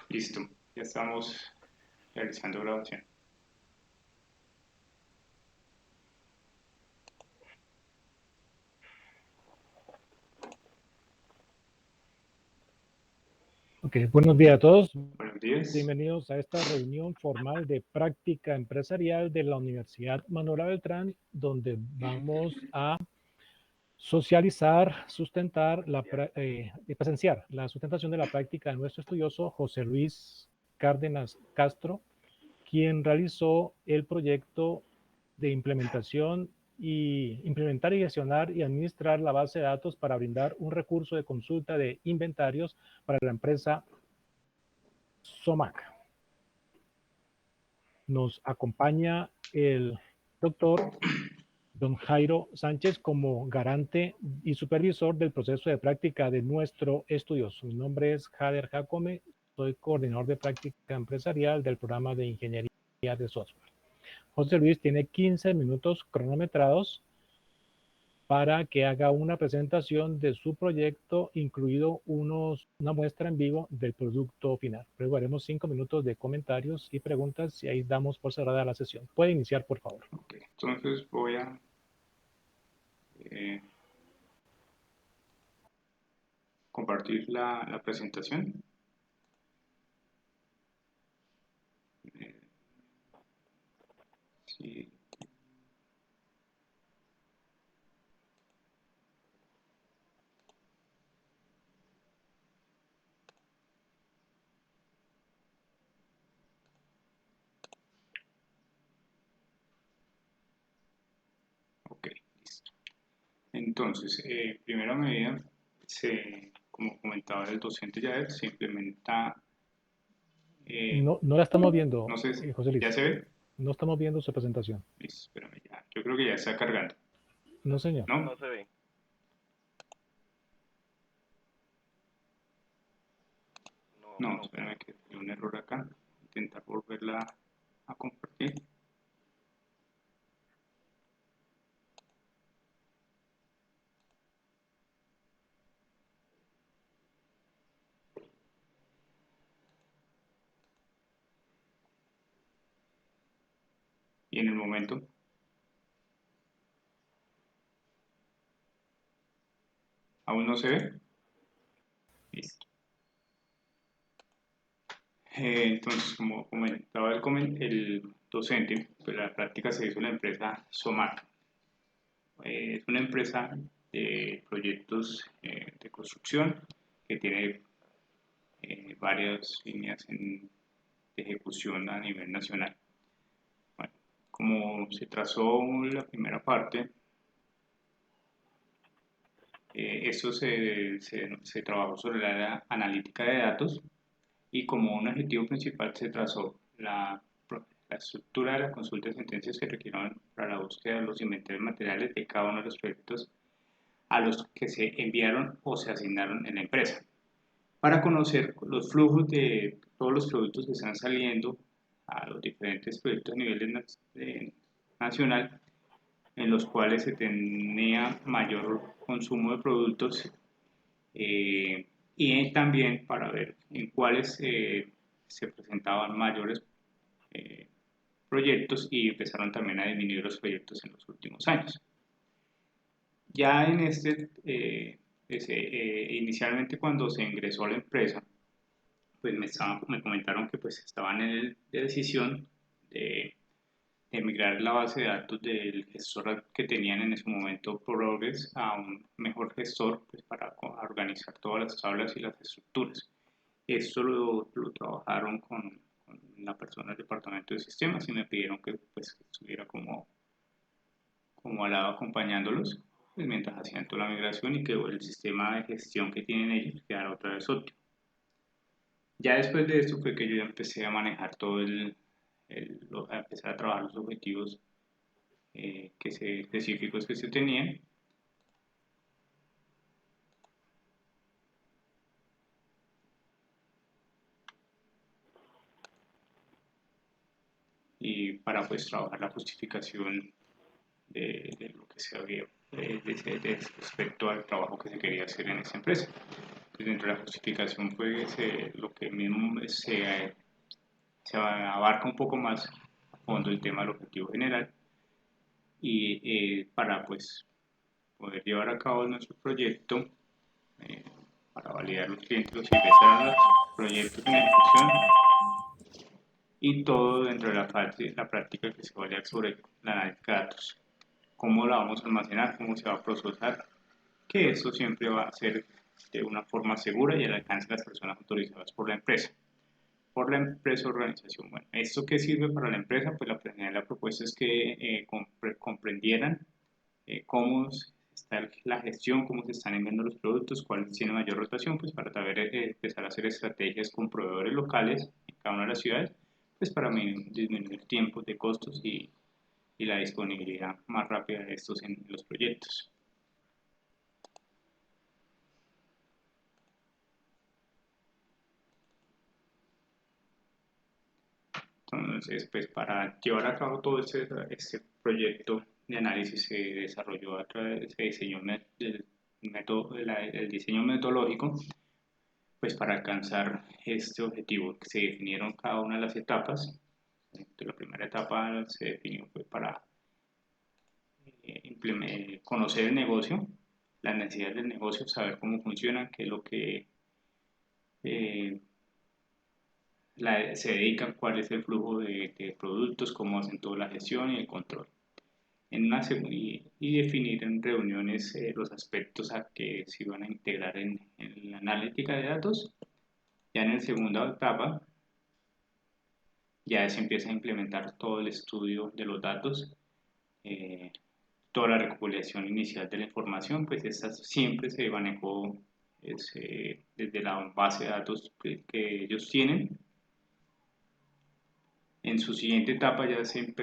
Listo, ya estamos realizando grabación. Ok, buenos días a todos. Buenos días. Bienvenidos a esta reunión formal de práctica empresarial de la Universidad Manuela Beltrán, donde vamos a socializar, y presenciar la sustentación de la práctica de nuestro estudioso José Luis Cárdenas Castro, quien realizó el proyecto de implementar y gestionar y administrar la base de datos para brindar un recurso de consulta de inventarios para la empresa SOMAC. Nos acompaña el doctor don Jairo Sánchez como garante y supervisor del proceso de práctica de nuestro estudioso. Mi nombre es Jader Jacome, soy coordinador de práctica empresarial del programa de ingeniería de software. José Luis tiene 15 minutos cronometrados para que haga una presentación de su proyecto, incluido una muestra en vivo del producto final. Luego haremos 5 minutos de comentarios y preguntas y ahí damos por cerrada la sesión. Puede iniciar, por favor. Ok, entonces voy a eh, compartir la presentación. Eh, sí, ok, listo. Entonces, primera medida, como comentaba el docente Yael, se implementa, No la estamos viendo, no sé, José ¿ya Luis. se ve? No estamos viendo su presentación. Listo, espérame ya. Yo creo que ya está cargando, No, señor. ¿no? No se ve. No, No, no. espérame que hay un error acá. Intentar volverla a compartir. Y en el momento, ¿aún no se ve? Listo. Entonces, como comentaba el docente, pues la práctica se hizo en la empresa Somar. Es una empresa de proyectos de construcción que tiene varias líneas de ejecución a nivel nacional. Bueno, como se trazó la primera parte, esto se trabajó sobre la analítica de datos y como un objetivo principal se trazó la estructura de la consulta de sentencias que requirieron para la búsqueda de los inventarios materiales de cada uno de los proyectos a los que se enviaron o se asignaron en la empresa, para conocer los flujos de todos los productos que están saliendo a los diferentes proyectos a nivel nacional, en los cuales se tenía mayor consumo de productos, y también para ver en cuáles se presentaban mayores eh, proyectos y empezaron también a disminuir los proyectos en los últimos años. Ya en inicialmente cuando se ingresó a la empresa, pues me comentaron que pues estaban de decisión de, de migrar la base de datos del gestor que tenían en ese momento Progress a un mejor gestor, pues para organizar todas las tablas y las estructuras. Esto lo trabajaron con la persona del departamento de sistemas y me pidieron que pues estuviera como al lado acompañándolos, pues mientras hacían toda la migración y que el sistema de gestión que tienen ellos quedara otra vez óptimo. Ya después de esto fue que yo ya empecé a manejar todo a empezar a trabajar los objetivos específicos que se tenían. Y para pues trabajar la justificación de lo que se había respecto al trabajo que se quería hacer en esa empresa. Pues dentro de la justificación fue lo que mismo se abarca un poco más a fondo el tema del objetivo general y para pues poder llevar a cabo nuestro proyecto, eh, para validar los clientes, los ingresar a los proyectos en ejecución y todo dentro de la práctica que se va a dar sobre la analítica de datos. Cómo la vamos a almacenar, cómo se va a procesar, que eso siempre va a ser de una forma segura y al alcance de las personas autorizadas por la empresa. Por la empresa organización. Bueno, ¿esto qué sirve para la empresa? Pues la propuesta es que comprendieran cómo está la gestión, cómo se están enviando los productos, cuál tiene mayor rotación, pues para saber empezar a hacer estrategias con proveedores locales en cada una de las ciudades, pues para disminuir tiempos de costos y la disponibilidad más rápida de estos en los proyectos. Entonces, pues para llevar a cabo todo este proyecto de análisis se desarrolló a través, se diseñó el método, el diseño metodológico, pues para alcanzar este objetivo que se definieron cada una de las etapas. Entonces, la primera etapa se definió fue para conocer el negocio, las necesidades del negocio, saber cómo funciona, qué es lo que eh, se dedican, cuál es el flujo de productos, cómo hacen toda la gestión y el control. Y definir en reuniones los aspectos a que se iban a integrar en la analítica de datos. Ya en la segunda etapa ya se empieza a implementar todo el estudio de los datos, toda la recopilación inicial de la información, pues esta siempre se manejó desde la base de datos que ellos tienen. En su siguiente etapa ya se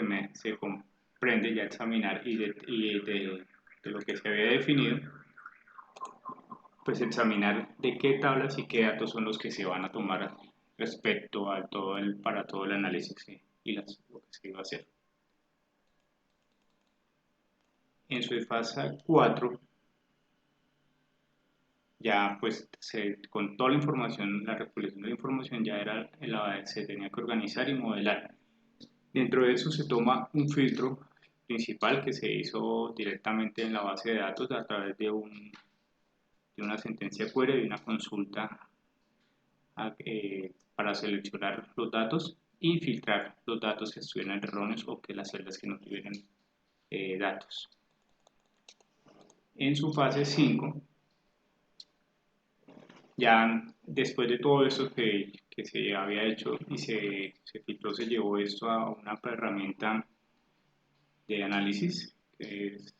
comprende ya examinar y de lo que se había definido, pues examinar de qué tablas y qué datos son los que se van a tomar respecto a para todo el análisis y lo que se iba a hacer. En su fase 4 ya pues con toda la información, la recopilación de la información ya se tenía que organizar y modelar. Dentro de eso se toma un filtro principal que se hizo directamente en la base de datos a través de una sentencia query y una consulta para seleccionar los datos y filtrar los datos que estuvieran erróneos o que las celdas que no tuvieran datos. En su fase 5, ya después de todo eso que se había hecho y se filtró, se llevó esto a una herramienta de análisis que es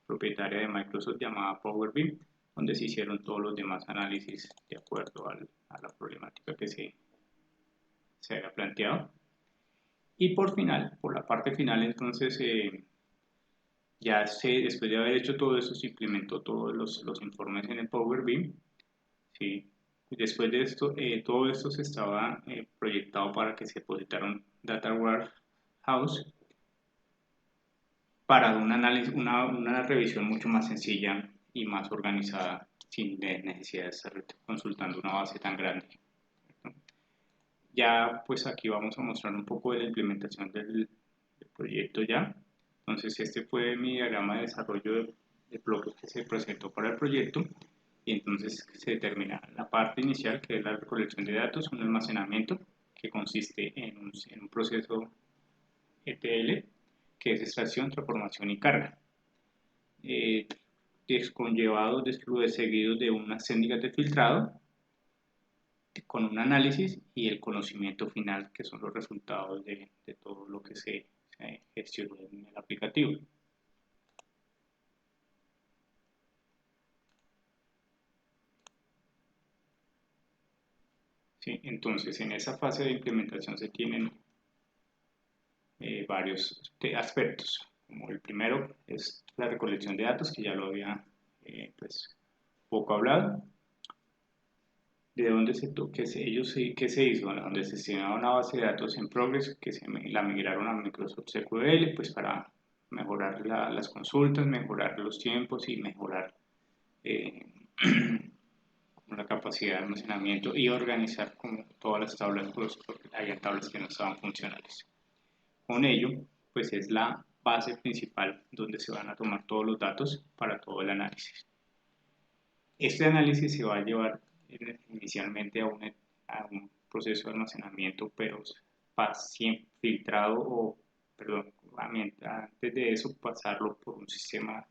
propietaria de Microsoft llamada Power BI, donde se hicieron todos los demás análisis de acuerdo a la problemática que se había planteado. Y por la parte final, entonces, después de haber hecho todo eso, se implementó todos los informes en el Power BI. ¿Sí? Después de esto, todo esto se estaba proyectado para que se depositara un Data Warehouse para un análisis, una revisión mucho más sencilla y más organizada, sin necesidad de estar consultando una base tan grande. Ya pues aquí vamos a mostrar un poco de la implementación del proyecto ya. Entonces este fue mi diagrama de desarrollo de bloques que se presentó para el proyecto y entonces se determina la parte inicial, que es la recolección de datos, un almacenamiento que consiste en un proceso ETL, que es extracción, transformación y carga, conllevado seguidos de unas técnicas de filtrado con un análisis y el conocimiento final, que son los resultados de todo lo que se gestionó en el aplicativo. ¿Sí? Entonces, en esa fase de implementación se tienen varios aspectos, como el primero es la recolección de datos, que ya lo había pues poco hablado, de dónde que se hizo, donde se gestionaba una base de datos en Progress, que la migraron a Microsoft SQL, pues para mejorar las consultas, mejorar los tiempos y mejorar la capacidad de almacenamiento y organizar como todas las tablas, pues, porque había tablas que no estaban funcionales. Con ello, pues es la base principal donde se van a tomar todos los datos para todo el análisis. Este análisis se va a llevar inicialmente a un proceso de almacenamiento, pero filtrado o, perdón, antes de eso pasarlo por un sistema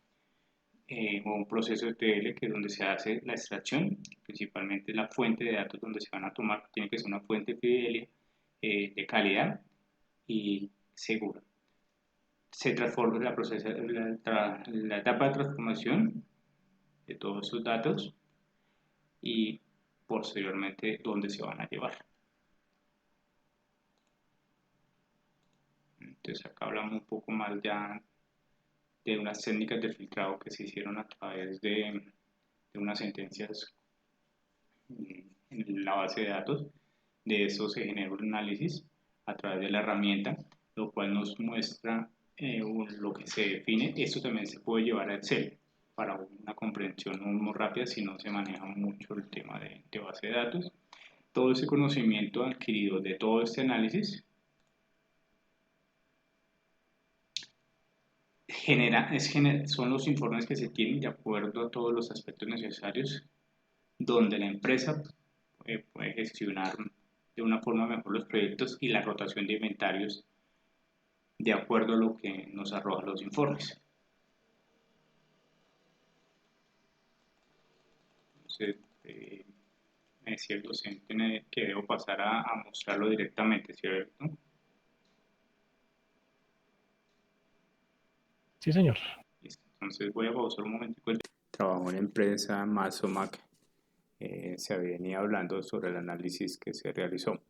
o un proceso de ETL, que es donde se hace la extracción, principalmente la fuente de datos donde se van a tomar, tiene que ser una fuente fidedigna, de calidad y segura. Se transforma la etapa de transformación de todos esos datos y posteriormente dónde se van a llevar. Entonces acá hablamos un poco más ya de unas técnicas de filtrado que se hicieron a través de unas sentencias en la base de datos. De eso se genera un análisis a través de la herramienta, lo cual nos muestra lo que se define. Esto también se puede llevar a Excel para una comprensión muy rápida si no se maneja mucho el tema de base de datos. Todo ese conocimiento adquirido de todo este análisis son los informes que se tienen de acuerdo a todos los aspectos necesarios, donde la empresa puede gestionar de una forma mejor los proyectos y la rotación de inventarios de acuerdo a lo que nos arrojan los informes. Entonces, me decía el docente que debo pasar a mostrarlo directamente, ¿cierto? Sí, señor. Listo. Entonces voy a pausar un momento. Trabajo en la empresa Masomac. Se venía hablando sobre el análisis que se realizó,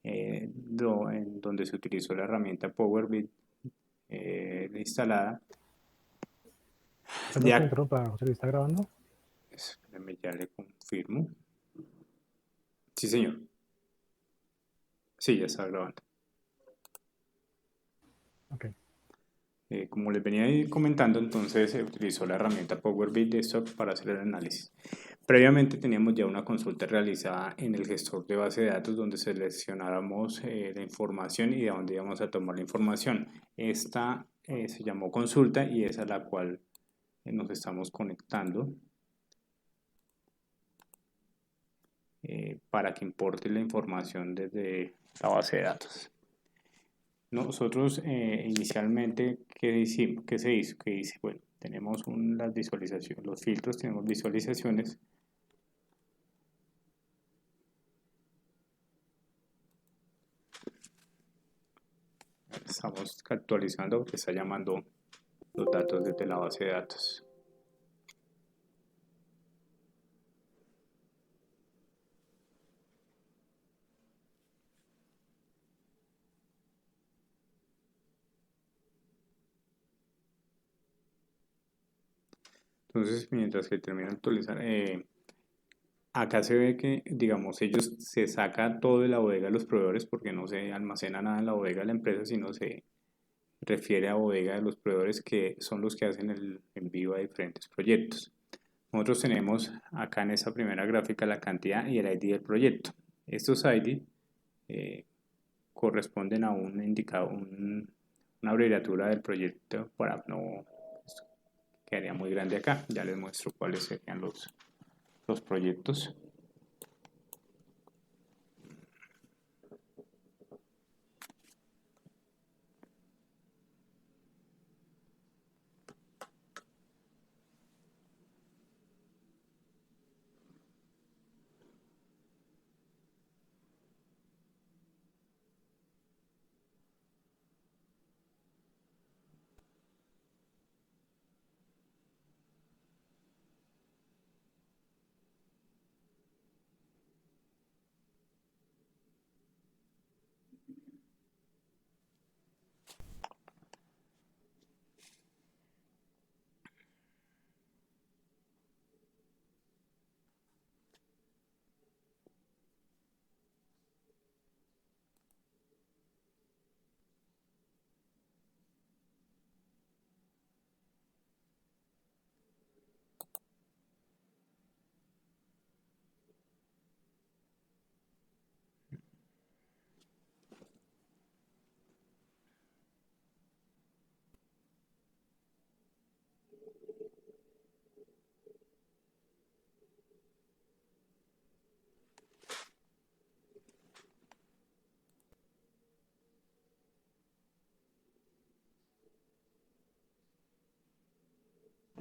en donde se utilizó la herramienta Power BI instalada. Perdón que me interrumpa, José Luis, ¿está grabando? Espérame, ya le confirmo. Sí, señor. Sí, ya está grabando. Ok. Como les venía comentando, entonces se utilizó la herramienta Power BI Desktop para hacer el análisis. Previamente teníamos ya una consulta realizada en el gestor de base de datos donde seleccionáramos la información y de dónde íbamos a tomar la información. Esta se llamó consulta y es a la cual nos estamos conectando para que importe la información desde la base de datos. Nosotros inicialmente, ¿qué se hizo? ¿Qué hice? Bueno, tenemos las visualizaciones, los filtros, tenemos visualizaciones. Estamos actualizando porque está llamando los datos desde la base de datos. Entonces, mientras que termina de actualizar, acá se ve que, digamos, ellos se saca todo de la bodega de los proveedores porque no se almacena nada en la bodega de la empresa, sino se refiere a bodega de los proveedores que son los que hacen el envío a diferentes proyectos. Nosotros tenemos acá en esta primera gráfica la cantidad y el ID del proyecto. Estos ID corresponden a un indicado, una abreviatura del proyecto para no quedaría muy grande acá. Ya les muestro cuáles serían los proyectos.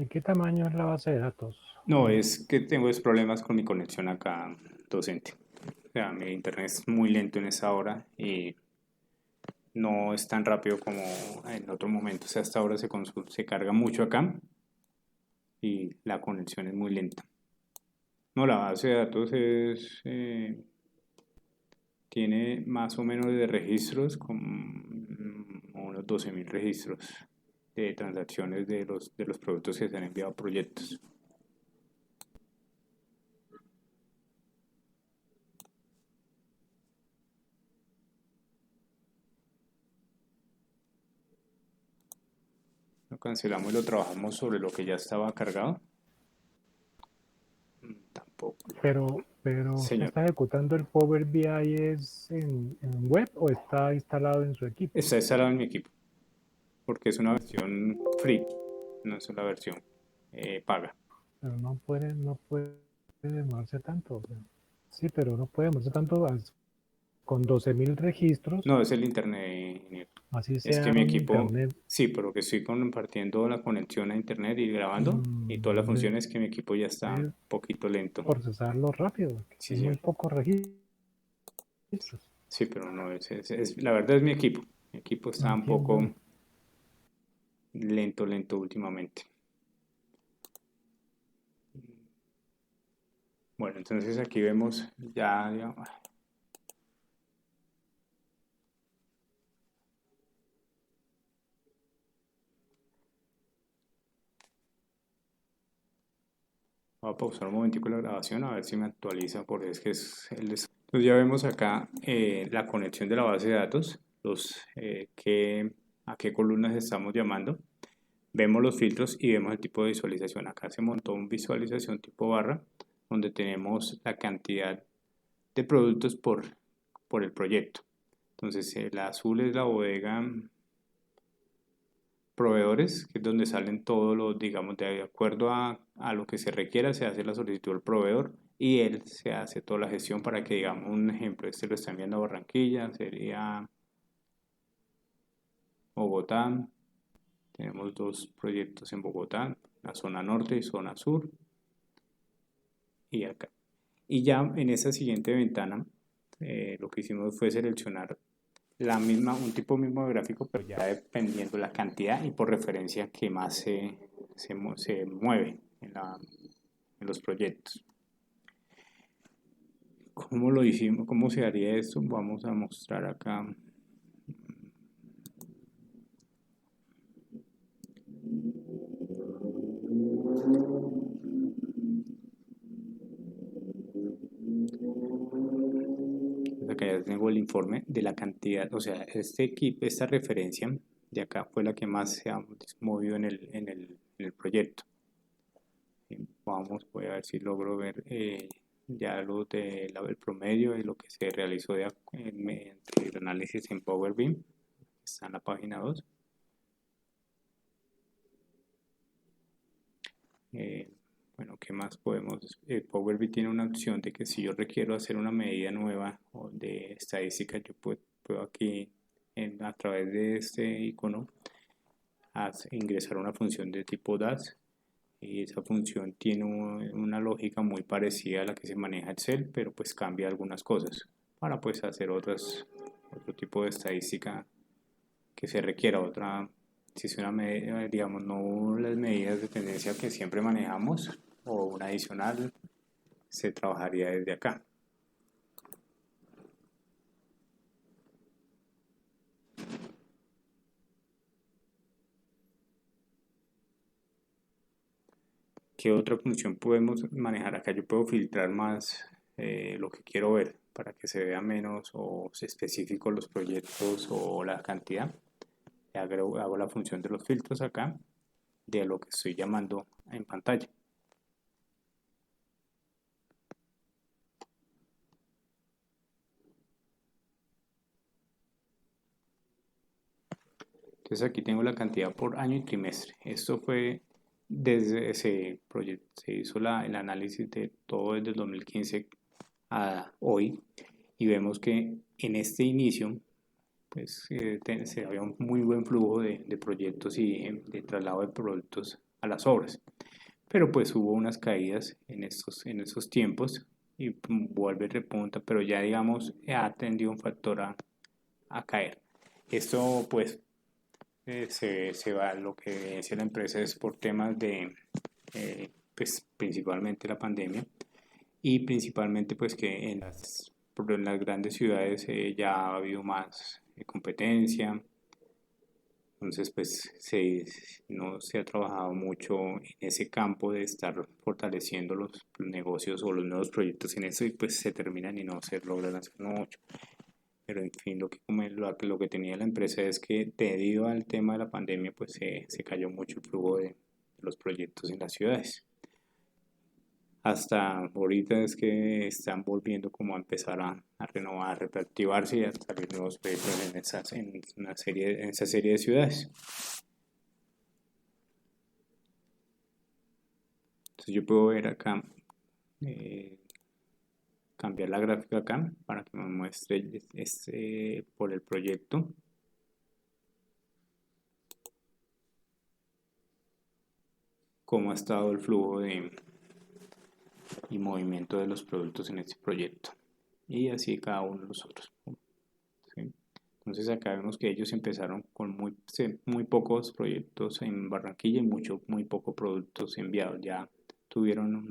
¿De qué tamaño es la base de datos? No, es que tengo problemas con mi conexión acá docente. O sea, mi internet es muy lento en esa hora y no es tan rápido como en otro momento. O sea, hasta ahora se carga mucho acá y la conexión es muy lenta. No, la base de datos tiene más o menos de registros, como unos 12.000 registros de transacciones de los productos que se han enviado a proyectos. Lo cancelamos y lo trabajamos sobre lo que ya estaba cargado. Tampoco. Pero ¿usted Señor, está ejecutando el Power BI es en web o está instalado en su equipo? está instalado en mi equipo porque es una versión free, no es una versión paga. Pero no puede demorarse tanto. O sea, sí, pero no puede demorarse tanto con 12.000 registros, No, es el internet, ingeniero. así Es que sea mi un equipo, internet. sí, por lo que estoy compartiendo la conexión a internet y grabando y todas las Debe funciones que mi equipo ya está un poquito lento. procesarlo rápido, que Sí, hay muy señor. pocos registros. Sí, pero no, la verdad es mi equipo. Mi equipo No está un entiendo. poco lento últimamente. Bueno, entonces aquí vemos ya. Voy a pausar un momentico la grabación a ver si me actualiza porque es que Entonces ya vemos acá la conexión de la base de datos, a qué columnas estamos llamando. Vemos los filtros y vemos el tipo de visualización. Acá se montó una visualización tipo barra donde tenemos la cantidad de productos por el proyecto. Entonces el azul es la bodega proveedores, que es donde salen todos los, digamos, de acuerdo a lo que se requiera, se hace la solicitud al proveedor y él se hace toda la gestión para que, digamos, un ejemplo, este lo está enviando a Barranquilla, sería Bogotá. Tenemos dos proyectos en Bogotá, la zona norte y zona sur, y acá. Y ya en esa siguiente ventana, lo que hicimos fue seleccionar un tipo mismo de gráfico, pero ya dependiendo la cantidad y por referencia que más se mueve en los proyectos. ¿Cómo lo hicimos? ¿Cómo se haría esto? Vamos a mostrar acá. Acá ya tengo el informe de la cantidad, o sea, esta referencia de acá fue la que más se ha movido en el proyecto. Voy a ver si logro ver ya el promedio de lo que se realizó mediante el análisis en Power BI. Está en la página 2. Bueno, ¿qué más podemos? Power BI tiene una opción de que si yo requiero hacer una medida nueva o de estadística, yo puedo aquí a través de este icono ingresar una función de tipo DAS y esa función tiene una lógica muy parecida a la que se maneja Excel, pero pues cambia algunas cosas para pues hacer otro tipo de estadística que se requiera si es una medida, digamos, no las medidas de tendencia que siempre manejamos o una adicional, se trabajaría desde acá. ¿Qué otra función podemos manejar acá? Yo puedo filtrar más lo que quiero ver para que se vea menos o específico los proyectos o la cantidad. Hago la función de los filtros acá de lo que estoy llamando en pantalla. Entonces aquí tengo la cantidad por año y trimestre. Esto fue desde ese proyecto, se hizo el análisis de todo desde el 2015 a hoy y vemos que en este inicio pues se había un muy buen flujo de proyectos y de traslado de productos a las obras. Pero pues hubo unas caídas en estos tiempos y vuelve y repunta, pero ya digamos ha tendido un factor a caer. Esto pues se va, lo que dice la empresa es por temas de, pues principalmente la pandemia y principalmente pues que en las grandes ciudades ya ha habido más competencia, entonces pues no se ha trabajado mucho en ese campo de estar fortaleciendo los negocios o los nuevos proyectos en eso y pues se terminan y no se logran hacer mucho. Pero en fin, lo que tenía la empresa es que debido al tema de la pandemia, pues se cayó mucho el flujo de los proyectos en las ciudades. Hasta ahorita es que están volviendo como a empezar a renovar, a reactivarse y a salir nuevos proyectos en esa serie de ciudades. Entonces yo puedo ver acá, cambiar la gráfica acá para que me muestre por el proyecto. Cómo ha estado el flujo y movimiento de los productos en este proyecto y así cada uno de los otros, ¿sí? Entonces acá vemos que ellos empezaron con muy pocos proyectos en Barranquilla y muy pocos productos enviados. Ya tuvieron en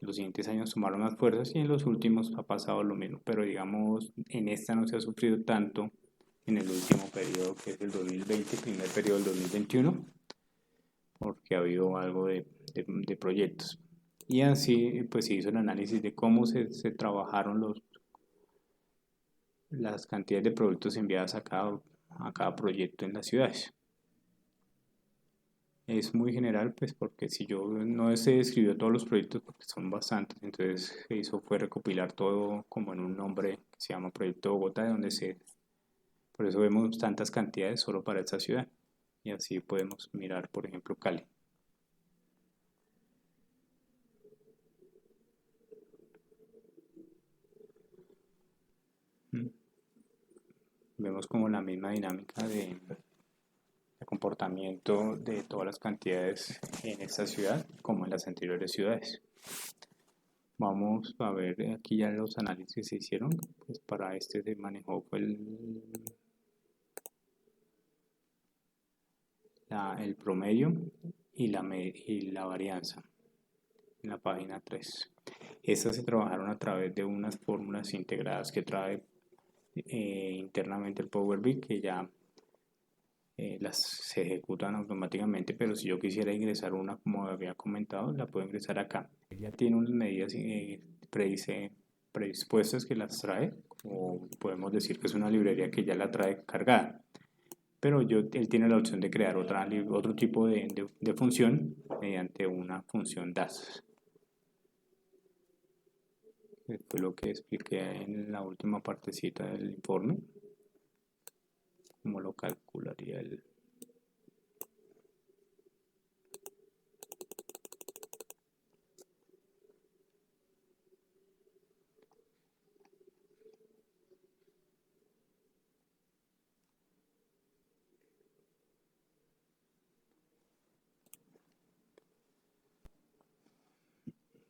los siguientes años tomaron más fuerzas y en los últimos ha pasado lo mismo, pero digamos en esta no se ha sufrido tanto en el último periodo que es el 2020, primer periodo del 2021, porque ha habido algo de proyectos. Y así pues se hizo el análisis de cómo se trabajaron las cantidades de productos enviadas a cada proyecto en las ciudades. Es muy general pues porque si yo no se describió todos los proyectos porque son bastantes, entonces se hizo fue recopilar todo como en un nombre que se llama Proyecto Bogotá, por eso vemos tantas cantidades solo para esta ciudad y así podemos mirar por ejemplo Cali. Vemos como la misma dinámica de comportamiento de todas las cantidades en esta ciudad como en las anteriores ciudades. Vamos a ver aquí ya los análisis que se hicieron. Pues para este se manejó el promedio y la varianza en la página 3. Estas se trabajaron a través de unas fórmulas integradas que trae internamente el Power BI, que ya se ejecutan automáticamente, pero si yo quisiera ingresar una como había comentado, la puedo ingresar acá. Ya tiene unas medidas predispuestas que las trae, o podemos decir que es una librería que ya la trae cargada, pero él tiene la opción de crear otro tipo de función mediante una función DAS. Esto es lo que expliqué en la última partecita del informe, cómo lo calcularía el.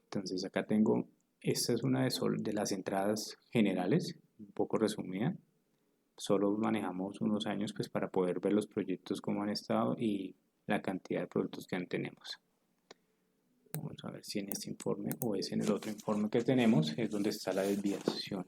Entonces acá tengo, esta es una de las entradas generales, un poco resumida. Solo manejamos unos años pues para poder ver los proyectos cómo han estado y la cantidad de productos que tenemos. Vamos a ver si en este informe o es en el otro informe que tenemos, es donde está la desviación.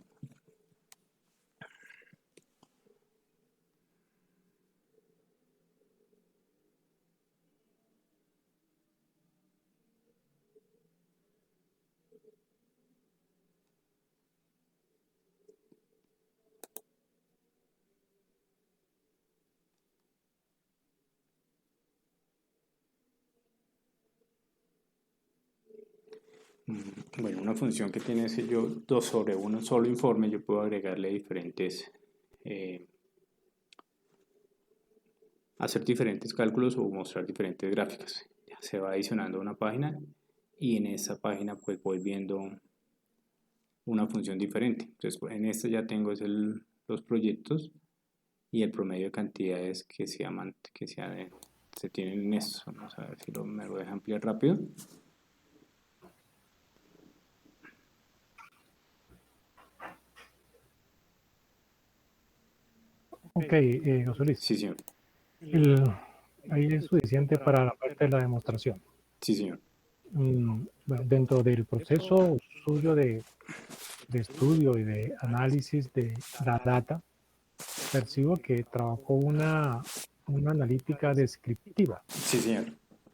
Bueno, una función que tiene ese sobre un solo informe, yo puedo agregarle hacer diferentes cálculos o mostrar diferentes gráficas. Ya se va adicionando una página y en esa página pues voy viendo una función diferente. Entonces en esta ya tengo los proyectos y el promedio de cantidades que se ha se tienen eso. Vamos a ver si me lo deja ampliar rápido. Ok, José Luis. Sí, señor. Ahí es suficiente para la parte de la demostración. Sí, señor. Bueno, dentro del proceso suyo de estudio y de análisis de la data, percibo que trabajó una analítica descriptiva. Sí, señor.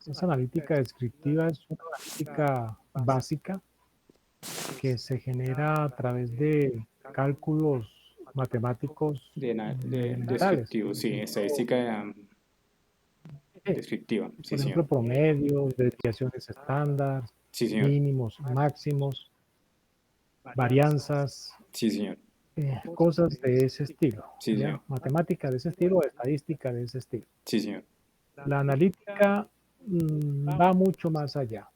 Esa analítica descriptiva es una analítica básica que se genera a través de cálculos matemáticos elementales. Descriptivo, sí, estadística descriptiva. Sí, Por ejemplo, señor. promedios, desviaciones estándar, Sí, señor. mínimos, máximos, varianzas, Sí, señor. cosas de ese estilo. Sí, ¿ya? señor. Matemática de ese estilo, estadística de ese estilo. Sí, señor. La analítica va mucho más allá.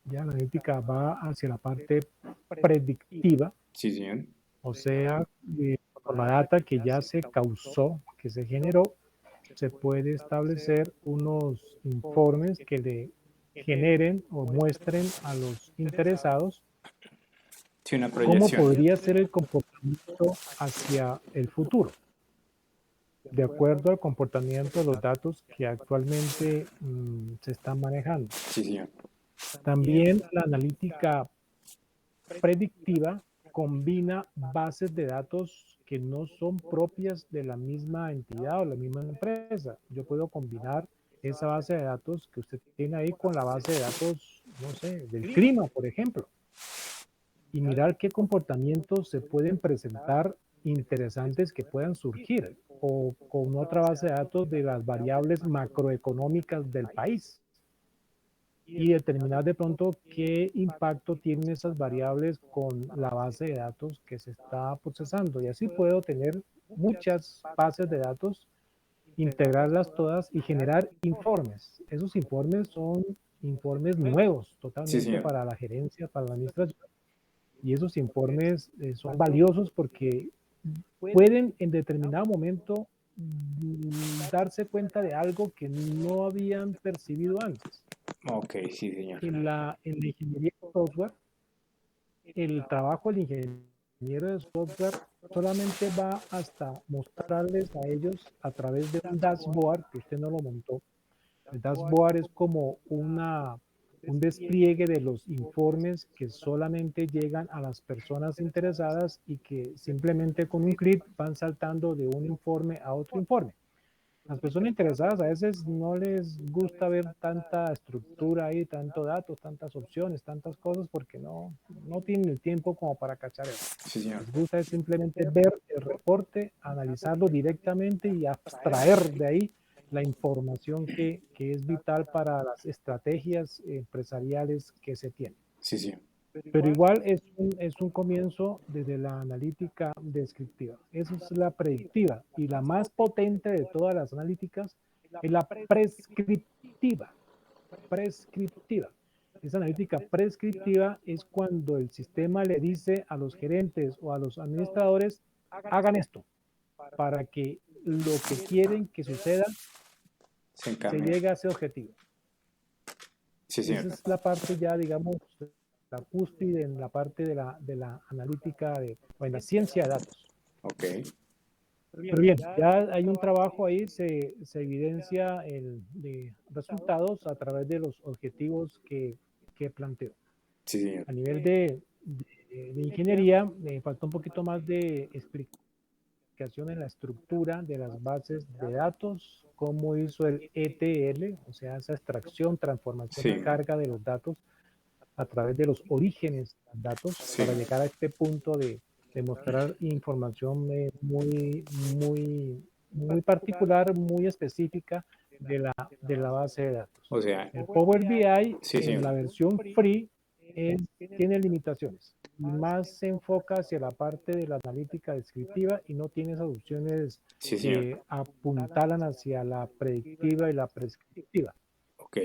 ¿ya? La analítica va hacia la parte predictiva, Sí, señor. o sea, por la data que ya se causó, que se generó, se puede establecer unos informes que le generen o muestren a los interesados Sí, una cómo proyección. podría ser el comportamiento hacia el futuro, de acuerdo al comportamiento de los datos que actualmente se están manejando. Sí, señor. También la analítica predictiva combina bases de datos que no son propias de la misma entidad o la misma empresa. Yo puedo combinar esa base de datos que usted tiene ahí con la base de datos, no sé, del clima, por ejemplo, y mirar qué comportamientos se pueden presentar interesantes que puedan surgir, o con otra base de datos de las variables macroeconómicas del país, y determinar de pronto qué impacto tienen esas variables con la base de datos que se está procesando. Y así puedo tener muchas bases de datos, integrarlas todas y generar informes. Esos informes son informes nuevos Sí, totalmente señor. para la gerencia, para la administración. Y esos informes son valiosos porque pueden en determinado momento darse cuenta de algo que no habían percibido antes. Ok, sí, señor. En la ingeniería de software, el trabajo del ingeniero de software solamente va hasta mostrarles a ellos a través de un dashboard, que usted no lo montó. El dashboard es como un despliegue de los informes que solamente llegan a las personas interesadas y que simplemente con un clic van saltando de un informe a otro informe. Las personas interesadas a veces no les gusta ver tanta estructura ahí, tanto datos, tantas opciones, tantas cosas, porque no tienen el tiempo como para cachar eso. Sí, señor. Les gusta es simplemente ver el reporte, analizarlo directamente y abstraer de ahí la información que es vital para las estrategias empresariales que se tienen. Sí, señor. Pero igual es un comienzo desde la analítica descriptiva. Esa es la predictiva. Y la más potente de todas las analíticas es la prescriptiva. Prescriptiva. Esa analítica prescriptiva es cuando el sistema le dice a los gerentes o a los administradores, hagan esto, para que lo que quieren que suceda Se se llegue a ese objetivo. Sí, Esa señor. es la parte ya, digamos, la cúspide en la parte de la analítica o en la ciencia de datos. Ok. Pero bien, ya hay un trabajo ahí, se evidencia de resultados a través de los objetivos que planteo. Sí, señor. A nivel de ingeniería, me falta un poquito más de explicación en la estructura de las bases de datos, cómo hizo el ETL, o sea, esa extracción, transformación y Sí. carga de los datos a través de los orígenes de datos, Sí. para llegar a este punto de mostrar información muy particular, muy específica de la base de datos. O sea, El Power BI sí, en señor. la versión free tiene limitaciones y más se enfoca hacia la parte de la analítica descriptiva y no tiene esas opciones Sí, que señor. apuntalan hacia la predictiva y la prescriptiva. Ok.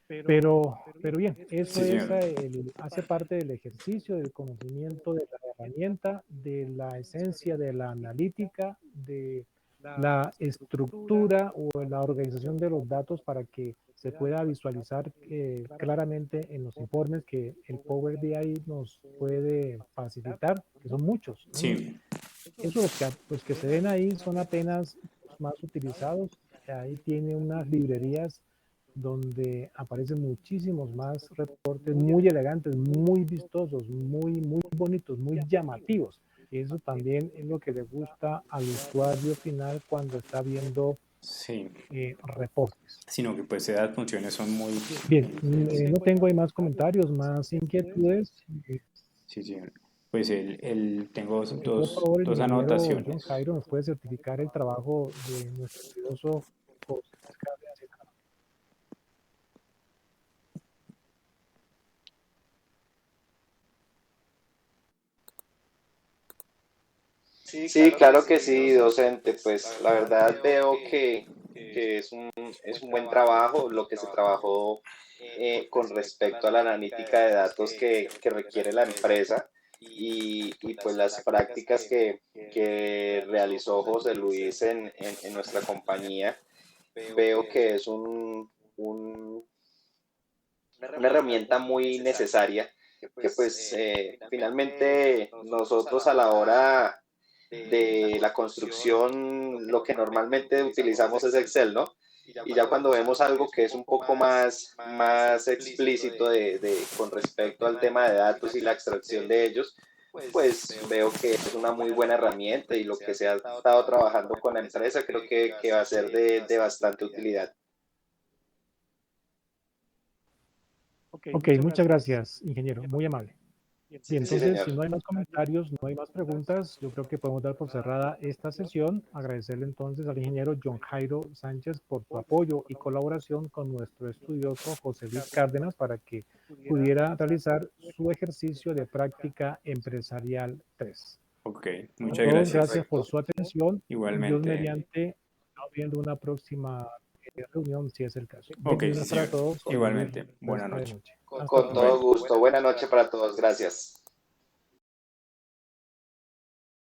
Pero bien, eso Sí, es, señor. hace parte del ejercicio, del conocimiento de la herramienta, de la esencia de la analítica, de la estructura o la organización de los datos para que se pueda visualizar claramente en los informes que el Power BI nos puede facilitar, que son muchos, ¿no? Sí, Esos los que se ven ahí son apenas los más utilizados. Ahí tiene unas librerías donde aparecen muchísimos más reportes muy elegantes, muy vistosos, muy bonitos, muy llamativos. Eso también es lo que le gusta al usuario final cuando está viendo sí. reportes. Sino que pues esas funciones son muy... Bien, no tengo ahí más comentarios, más inquietudes. Sí, sí. Pues tengo Por favor, el dos ingeniero John anotaciones. Jairo nos puede certificar el trabajo de nuestro estudioso José Luis Cárdenas. Sí, claro que sí, docente. Pues la verdad veo que es un buen trabajo lo que se trabajó con respecto a la analítica de datos que requiere la empresa y pues las prácticas que realizó José Luis en nuestra compañía. Veo que es una herramienta muy necesaria que pues finalmente nosotros a la hora de la construcción lo que normalmente utilizamos es Excel, ¿no? Y ya cuando vemos algo que es un poco más explícito con respecto al tema de datos y la extracción de ellos, pues veo que es una muy buena herramienta y lo que se ha estado trabajando con la empresa creo que va a ser de bastante utilidad. Ok, muchas gracias, ingeniero, muy amable. Bien, Sí, entonces, señor. si no hay más comentarios, no hay más preguntas, yo creo que podemos dar por cerrada esta sesión. Agradecerle entonces al ingeniero John Jairo Sánchez por su apoyo y colaboración con nuestro estudioso José Luis Cárdenas para que pudiera realizar su ejercicio de práctica empresarial 3. Ok, A muchas todos, gracias. gracias por su atención. Dios Igualmente. mediante, estamos viendo una próxima reunión, si es el caso. Ok, sí, Bendiciones para señor. todos. Igualmente. Feliz Buenas resto de noches. noche. Hasta Con pronto. todo gusto. Buena noche para todos. Gracias.